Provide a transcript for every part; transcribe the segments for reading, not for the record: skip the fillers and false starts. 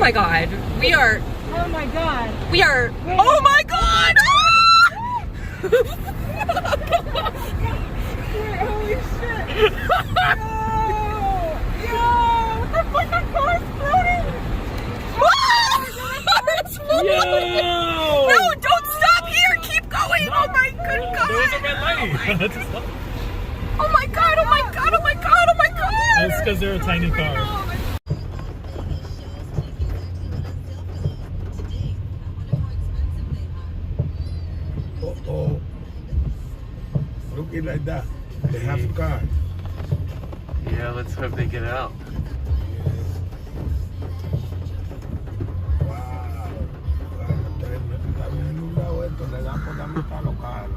my god. We are. Oh my god. We are. Oh my god! Holy shit. Yo, what the fuck? That car is floating. Yo! No, don't stop here. Keep going. Oh my good god. There was a red light. Oh my god. Oh my god. Oh my god. Oh my god. That's because they're a tiny car. Oh, looking like that. They have a car. Yeah, let's hope they get out. Wow. Está bien inundado esto, le da por la mitad a los carros.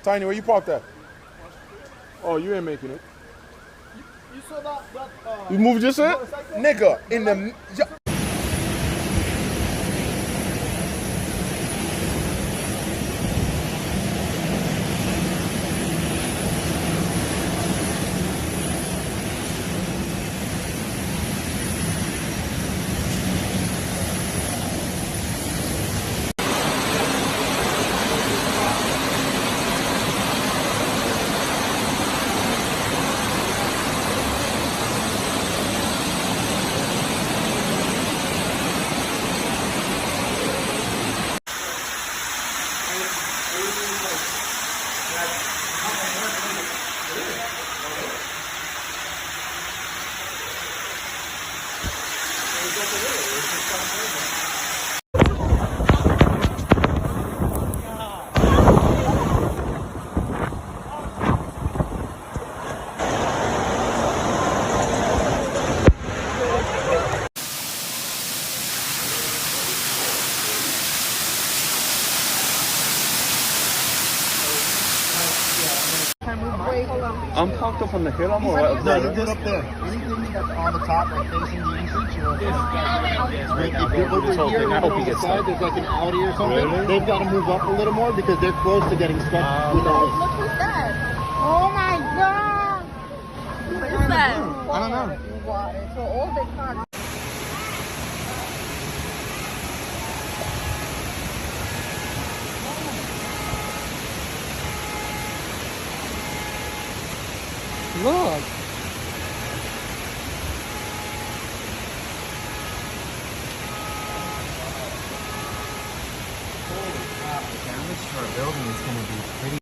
Tiny, where you parked at? Oh, you ain't making it. You You moved yourself? Nigga, in the... I'm parked up on the hill. I'm alright up there. No, you're good up there. Anything that's on the top, like facing the entrance, you're okay. If you're over here on the side, there's like an alley or something. They've got to move up a little more because they're close to getting stuck with all this. Look who's that. Oh my god. What is that? I don't know. Water. So all the cars. Look. Damage to our building is going to be pretty.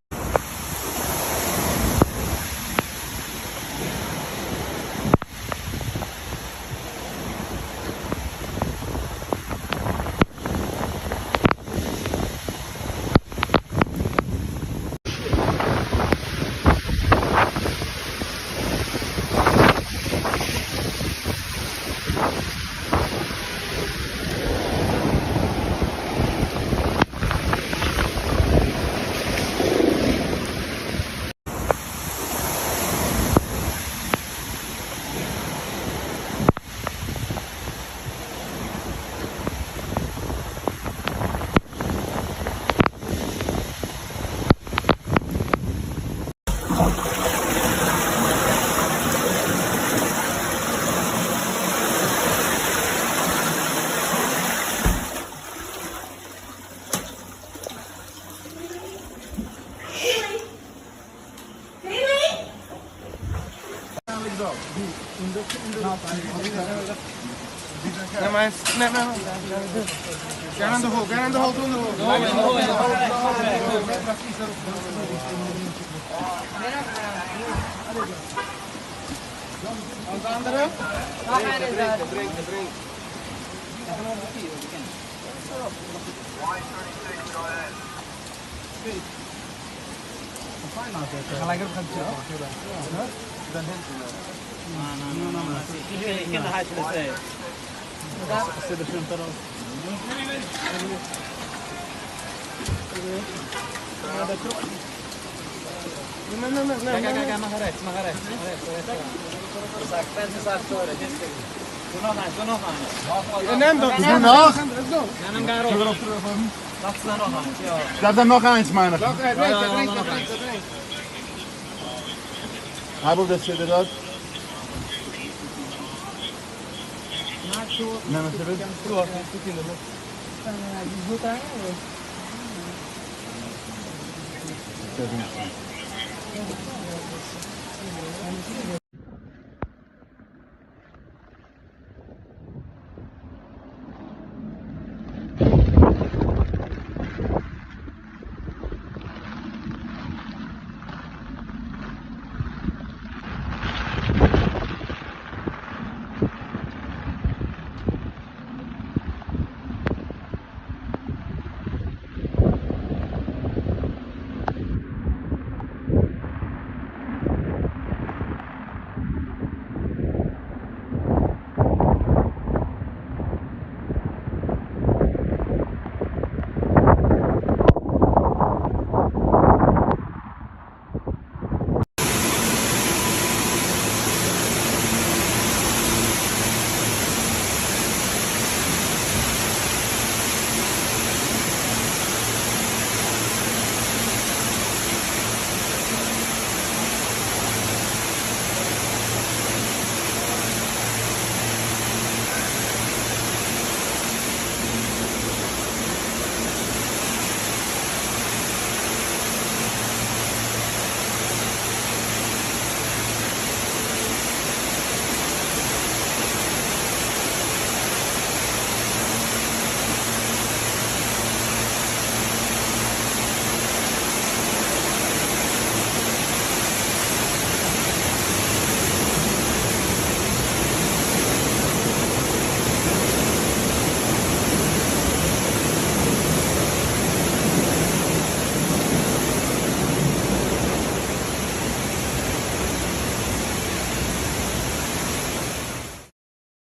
Dat er nog eens, man. Hij wil dus zitten dat. Nee, maar ze wil.